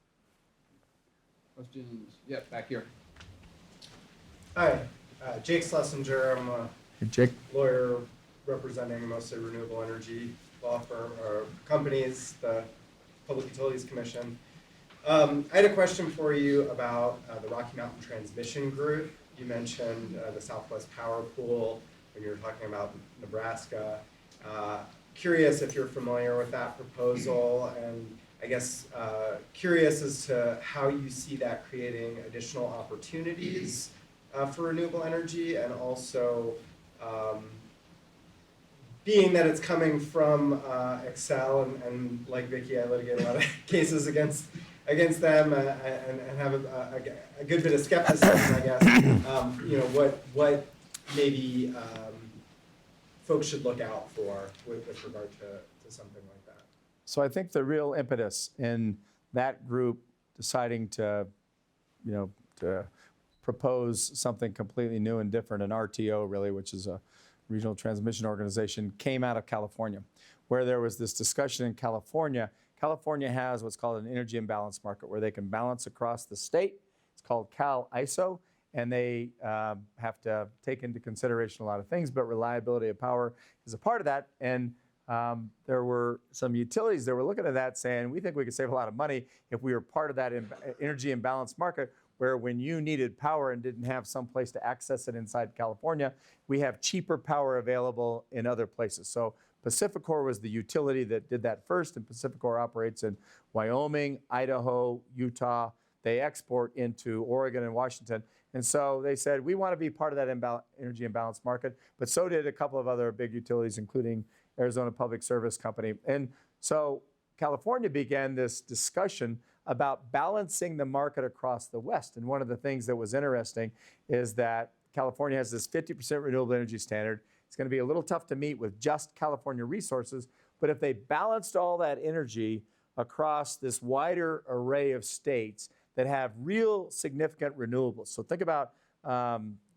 Questions? Yep, back here.
Hi, Jake Schlesinger. I'm a
Hey, Jake.
lawyer representing mostly renewable energy law firm or companies, the Public Utilities Commission. I had a question for you about the Rocky Mountain Transmission Group. You mentioned the Southwest Power Pool when you were talking about Nebraska. Curious if you're familiar with that proposal, and I guess curious as to how you see that creating additional opportunities for renewable energy, and also being that it's coming from Xcel, and like Vicki, I litigate a lot of cases against them and have a good bit of skepticism, I guess. You know, what maybe folks should look out for with regard to something like that.
So I think the real impetus in that group deciding to, to propose something completely new and different, an RTO really, which is a regional transmission organization, came out of California, where there was this discussion in California. California has what's called an energy imbalance market, where they can balance across the state. It's called Cal ISO, and they have to take into consideration a lot of things, but reliability of power is a part of that. And there were some utilities that were looking at that saying, we think we could save a lot of money if we were part of that energy imbalance market, where when you needed power and didn't have some place to access it inside California, we have cheaper power available in other places. So Pacificor was the utility that did that first, and Pacificor operates in Wyoming, Idaho, Utah. They export into Oregon and Washington. And so they said, we want to be part of that energy imbalance market, but so did a couple of other big utilities, including Arizona Public Service Company. And so California began this discussion about balancing the market across the West. And one of the things that was interesting is that California has this 50% renewable energy standard. It's going to be a little tough to meet with just California resources, but if they balanced all that energy across this wider array of states that have real significant renewables. So think about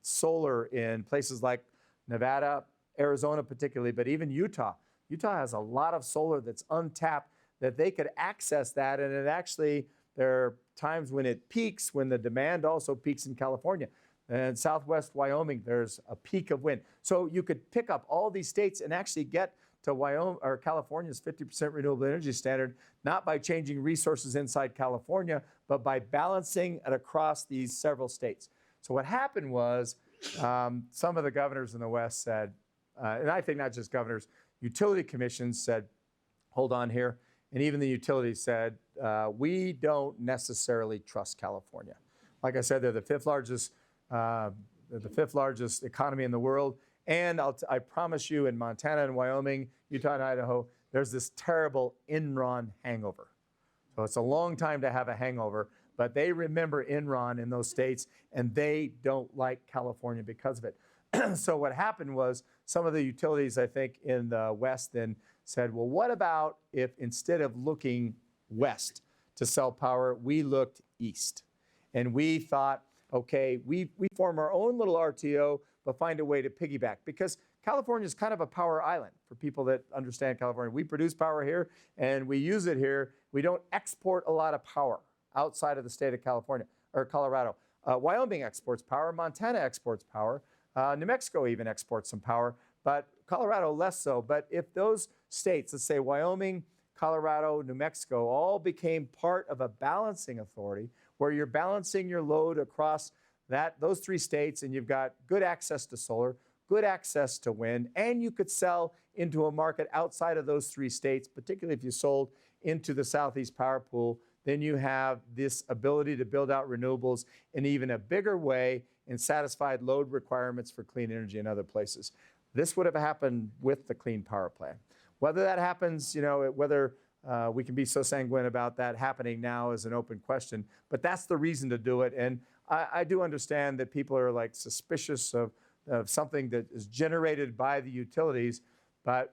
solar in places like Nevada, Arizona particularly, but even Utah. Utah has a lot of solar that's untapped that they could access that, and it actually, there are times when it peaks, when the demand also peaks in California. And Southwest Wyoming, there's a peak of wind. So you could pick up all these states and actually get to Wyoming or California's 50% renewable energy standard, not by changing resources inside California, but by balancing it across these several states. So what happened was some of the governors in the West said, and I think not just governors, utility commissions said, hold on here. And even the utilities said, we don't necessarily trust California. Like I said, they're the fifth largest economy in the world. And I promise you, in Montana and Wyoming, Utah and Idaho, there's this terrible Enron hangover. So it's a long time to have a hangover, but they remember Enron in those states, and they don't like California because of it. So what happened was some of the utilities, I think, in the West then said, well, what about if instead of looking west to sell power, we looked east? And we thought, okay, we form our own little RTO, but find a way to piggyback. Because California is kind of a power island for people that understand California. We produce power here, and we use it here. We don't export a lot of power outside of the state of California, or Colorado. Wyoming exports power, Montana exports power, New Mexico even exports some power, but Colorado less so. But if those states, let's say Wyoming, Colorado, New Mexico, all became part of a balancing authority where you're balancing your load across those three states, and you've got good access to solar, good access to wind, and you could sell into a market outside of those three states, particularly if you sold into the Southeast Power Pool, then you have this ability to build out renewables in even a bigger way and satisfied load requirements for clean energy in other places. This would have happened with the Clean Power Plan. Whether that happens, whether we can be so sanguine about that happening now is an open question, but that's the reason to do it. And I do understand that people are like suspicious of something that is generated by the utilities, but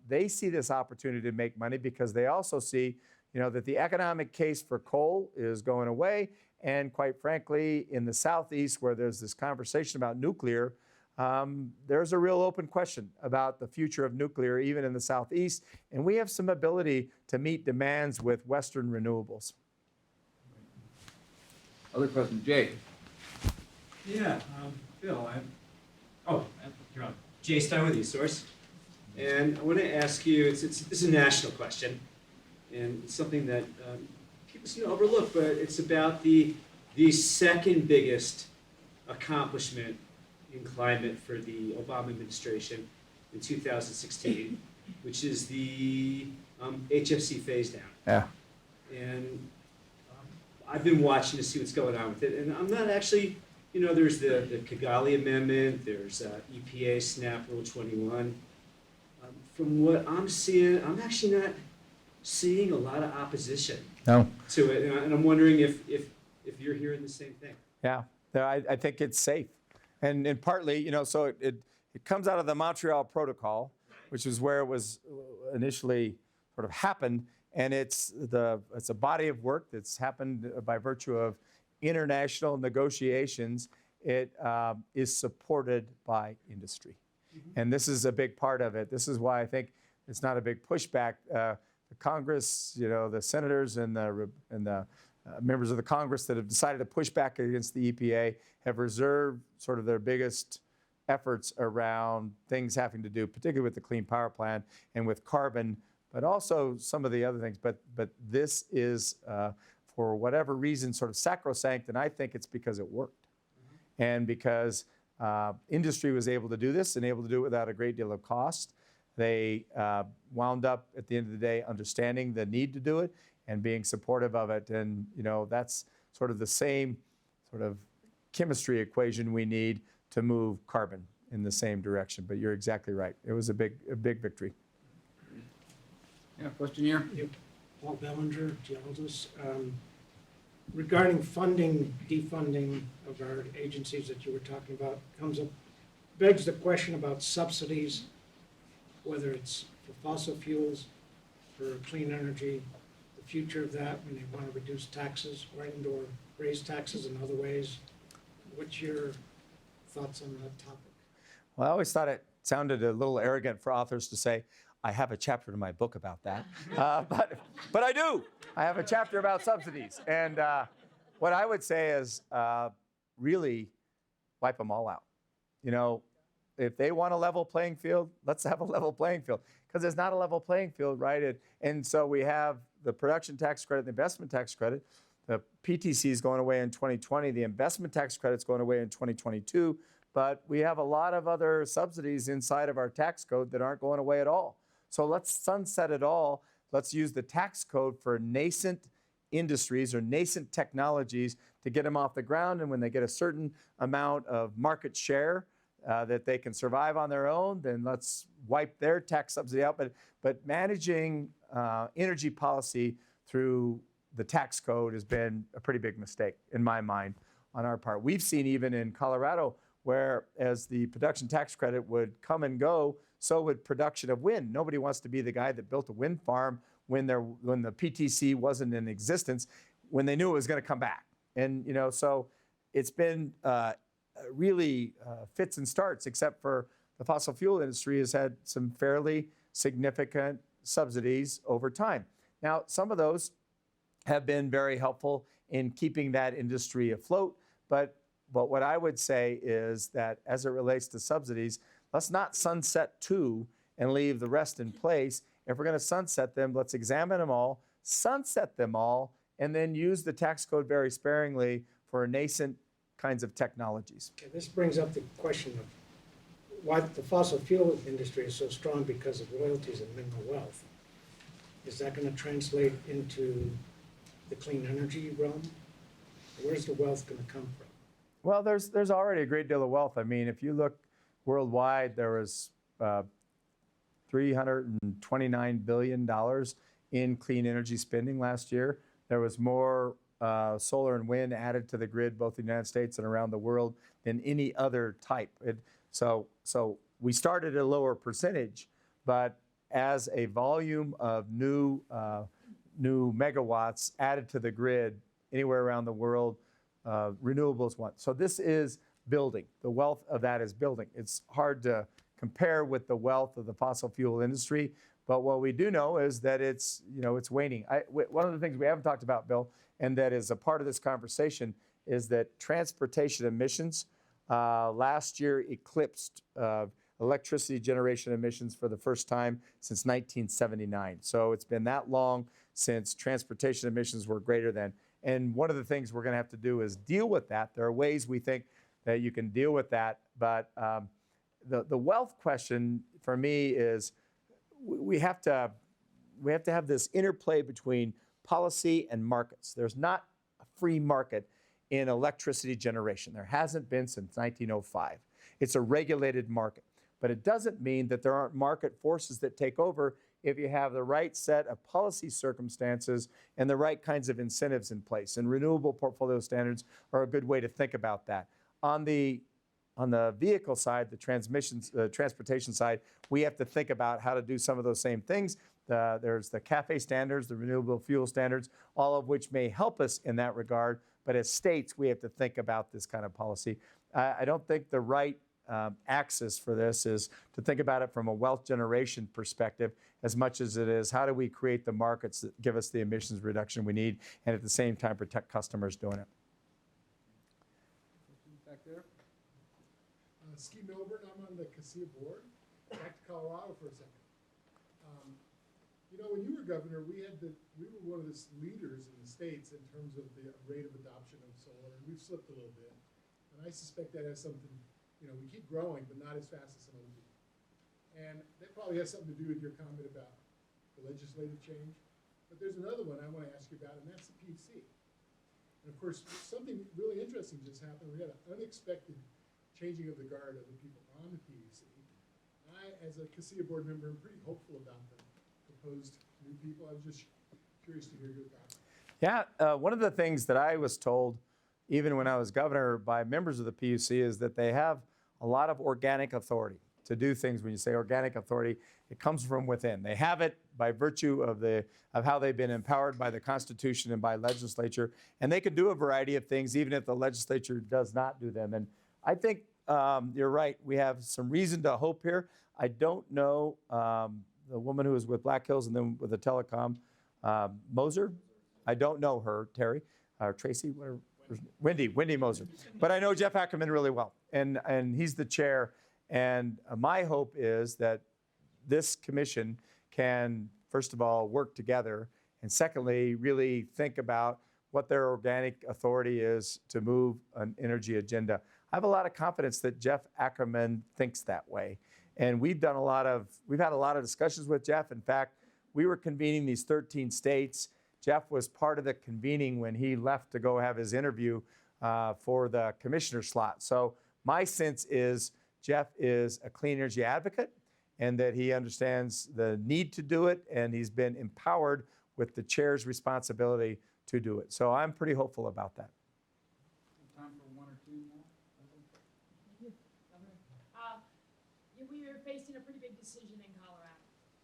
they see this opportunity to make money because they also see, that the economic case for coal is going away. And quite frankly, in the Southeast, where there's this conversation about nuclear, there's a real open question about the future of nuclear, even in the Southeast. And we have some ability to meet demands with Western renewables.
Other question, Jay.
Yeah, Bill, you're on. Jay Stein with eSource. And I want to ask you, it's a national question, and it's something that people seem to overlook, but it's about the second biggest accomplishment in climate for the Obama administration in 2016, which is the HFC phase down.
Yeah.
And I've been watching to see what's going on with it, and I'm not actually, there's the Kigali Amendment, there's EPA SNAP Rule 21. From what I'm seeing, I'm actually not seeing a lot of opposition to it, and I'm wondering if you're hearing the same thing.
Yeah, I think it's safe. And partly, so it comes out of the Montreal Protocol, which is where it was initially sort of happened. And it's a body of work that's happened by virtue of international negotiations. It is supported by industry. Mm-hmm. And this is a big part of it. This is why I think it's not a big pushback. The Congress, the senators and the members of the Congress that have decided to push back against the EPA have reserved sort of their biggest efforts around things having to do, particularly with the Clean Power Plan and with carbon, but also some of the other things. But this is, for whatever reason, sort of sacrosanct, and I think it's because it worked. Mm-hmm. And because industry was able to do this and able to do it without a great deal of cost. They wound up, at the end of the day, understanding the need to do it and being supportive of it. And, that's sort of the same sort of chemistry equation we need to move carbon in the same direction. But you're exactly right. It was a big victory.
Yeah, question here.
Paul Bellinger, geologist. Regarding funding, defunding of our agencies that you were talking about, begs the question about subsidies, whether it's for fossil fuels, for clean energy, the future of that when they want to reduce taxes, or raise taxes in other ways. What's your thoughts on that topic?
Well, I always thought it sounded a little arrogant for authors to say, I have a chapter in my book about that. But I do. I have a chapter about subsidies. And what I would say is really wipe them all out. You know, if they want a level playing field, let's have a level playing field. Because there's not a level playing field, right? And so we have the production tax credit, the investment tax credit. The PTC is going away in 2020. The investment tax credit is going away in 2022. But we have a lot of other subsidies inside of our tax code that aren't going away at all. So let's sunset it all. Let's use the tax code for nascent industries or nascent technologies to get them off the ground. And when they get a certain amount of market share that they can survive on their own, then let's wipe their tax subsidy out. But managing energy policy through the tax code has been a pretty big mistake in my mind on our part. We've seen even in Colorado where as the production tax credit would come and go, so would production of wind. Nobody wants to be the guy that built a wind farm when the PTC wasn't in existence, when they knew it was going to come back. And you know, so it's been really fits and starts, except for the fossil fuel industry has had some fairly significant subsidies over time. Now, some of those have been very helpful in keeping that industry afloat, but what I would say is that as it relates to subsidies, let's not sunset two and leave the rest in place. If we're going to sunset them, let's examine them all, sunset them all, and then use the tax code very sparingly for nascent kinds of technologies.
Okay, this brings up the question of why the fossil fuel industry is so strong because of royalties and mineral wealth. Is that going to translate into the clean energy realm? Where's the wealth going to come from?
Well, there's already a great deal of wealth. I mean, if you look worldwide, there was $329 billion in clean energy spending last year. There was more solar and wind added to the grid, both in the United States and around the world, than any other type. So we started at a lower percentage, but as a volume of new megawatts added to the grid anywhere around the world, renewables won. So this is building. The wealth of that is building. It's hard to compare with the wealth of the fossil fuel industry, but what we do know is that it's waning. One of the things we haven't talked about, Bill, and that is a part of this conversation, is that transportation emissions last year eclipsed electricity generation emissions for the first time since 1979. So it's been that long since transportation emissions were greater than. And one of the things we're going to have to do is deal with that. There are ways we think that you can deal with that, but the wealth question for me is we have to have this interplay between policy and markets. There's not a free market in electricity generation. There hasn't been since 1905. It's a regulated market, but it doesn't mean that there aren't market forces that take over if you have the right set of policy circumstances and the right kinds of incentives in place. And renewable portfolio standards are a good way to think about that. On the vehicle side, the transportation side, we have to think about how to do some of those same things. There's the CAFE standards, the renewable fuel standards, all of which may help us in that regard. But as states, we have to think about this kind of policy. I don't think the right axis for this is to think about it from a wealth generation perspective as much as it is how do we create the markets that give us the emissions reduction we need and at the same time protect customers doing it.
Back there.
Ski Milburn, I'm on the CASIA board. Back to Colorado for a second. You know, when you were governor, we were one of the leaders in the states in terms of the rate of adoption of solar, and we've slipped a little bit. And I suspect that has something, you know, we keep growing, but not as fast as some other people. And that probably has something to do with your comment about the legislative change. But there's another one I want to ask you about, and that's the PUC. And of course, something really interesting just happened. We had an unexpected changing of the guard of the people on the PUC. I, as a CASIA board member, am pretty hopeful about the proposed new people? I was just curious to hear your thoughts.
Yeah, one of the things that I was told, even when I was governor, by members of the PUC is that they have a lot of organic authority to do things. When you say organic authority, it comes from within. They have it by virtue of how they've been empowered by the Constitution and by legislature, and they can do a variety of things even if the legislature does not do them. And I think you're right. We have some reason to hope here. I don't know the woman who was with Black Hills and then with the telecom, Moser. I don't know her, Terry, or Tracy, whatever. Wendy Moser. But I know Jeff Ackerman really well, and he's the chair. And my hope is that this commission can, first of all, work together, and secondly, really think about what their organic authority is to move an energy agenda. I have a lot of confidence that Jeff Ackerman thinks that way. And we've had a lot of discussions with Jeff. In fact, we were convening these 13 states. Jeff was part of the convening when he left to go have his interview for the commissioner slot. So my sense is Jeff is a clean energy advocate and that he understands the need to do it, and he's been empowered with the chair's responsibility to do it. So I'm pretty hopeful about that.
Time for one or two more?
We are facing a pretty big decision in Colorado.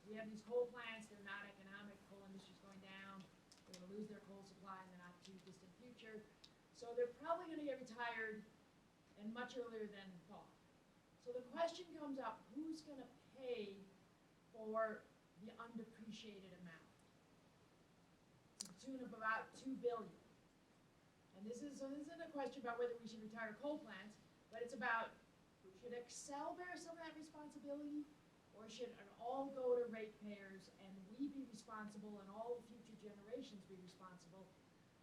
We have these coal plants, they're not economic, coal industry's going down, they're gonna lose their coal supply in the not too distant future. So they're probably gonna get retired and much earlier than thought. So the question comes up, who's gonna pay for the undepreciated amount? To the tune of about $2 billion. And this isn't a question about whether we should retire coal plants, but it's about, should Excel bear some of that responsibility, or should it all go to ratepayers and we be responsible and all the future generations be responsible?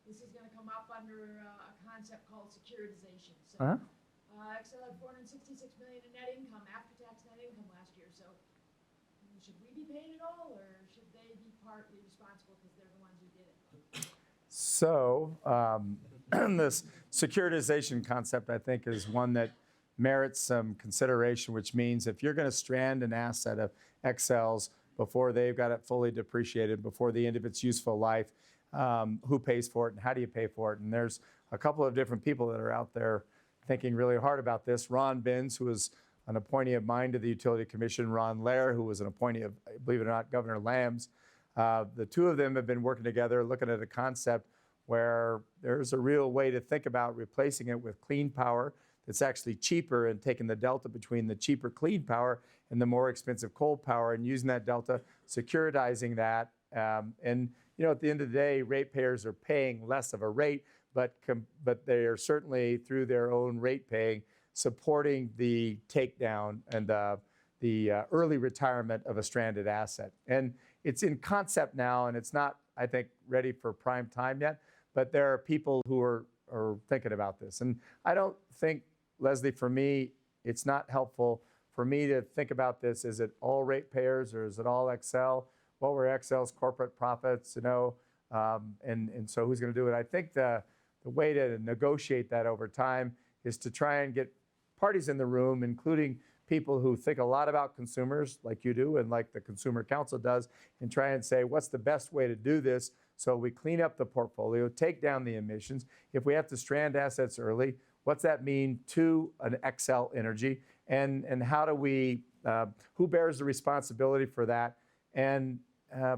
This is going to come up under a concept called securitization. So Excel had $466 million in net income, after-tax net income last year. So should we be paying it all, or should they be partly responsible because they're the ones who did it?
So this securitization concept, I think, is one that merits some consideration, which means if you're going to strand an asset of Excel's before they've got it fully depreciated, before the end of its useful life, who pays for it and how do you pay for it? And there's a couple of different people that are out there thinking really hard about this. Ron Binns, who was an appointee of mine to the Utility Commission, Ron Lair, who was an appointee of, believe it or not, Governor Lamb's. The two of them have been working together looking at a concept where there's a real way to think about replacing it with clean power that's actually cheaper, and taking the delta between the cheaper clean power and the more expensive coal power and using that delta, securitizing that. And you know, at the end of the day, ratepayers are paying less of a rate, but they are certainly, through their own rate paying, supporting the takedown and the early retirement of a stranded asset. And it's in concept now, and it's not, I think, ready for prime time yet, but there are people who are thinking about this. And I don't think, Leslie, for me, it's not helpful for me to think about this. Is it all ratepayers or is it all Excel? What were Excel's corporate profits, you know? And so who's going to do it? I think the way to negotiate that over time is to try and get parties in the room, including people who think a lot about consumers like you do and like the Consumer Council does, and try and say, what's the best way to do this so we clean up the portfolio, take down the emissions. If we have to strand assets early, what's that mean to an Excel Energy? And how do we, who bears the responsibility for that? And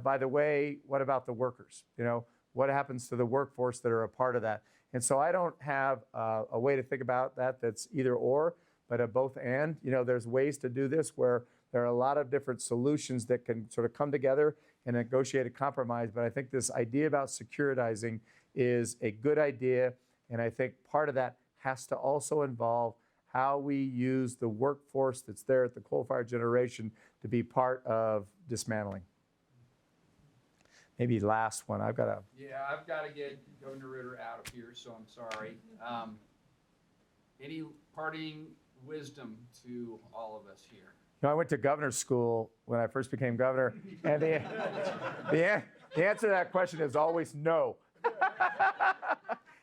by the way, what about the workers? You know, what happens to the workforce that are a part of that? And so I don't have a way to think about that that's either or, but a both and. You know, there's ways to do this where there are a lot of different solutions that can sort of come together and negotiate a compromise. But I think this idea about securitizing is a good idea. And I think part of that has to also involve how we use the workforce that's there at the coal-fired generation to be part of dismantling. Maybe last one. I've got to
get Governor Ritter out of here, so I'm sorry. Any parting wisdom to all of us here?
You know, I went to governor's school when I first became governor, and the answer to that question is always no.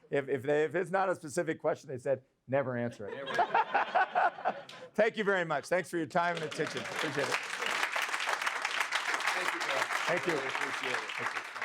If it's not a specific question, they said, never answer it. Thank you very much. Thanks for your time and attention. Appreciate it.
Thank you, Bill.
Thank you.
Really appreciate it.
Thank you.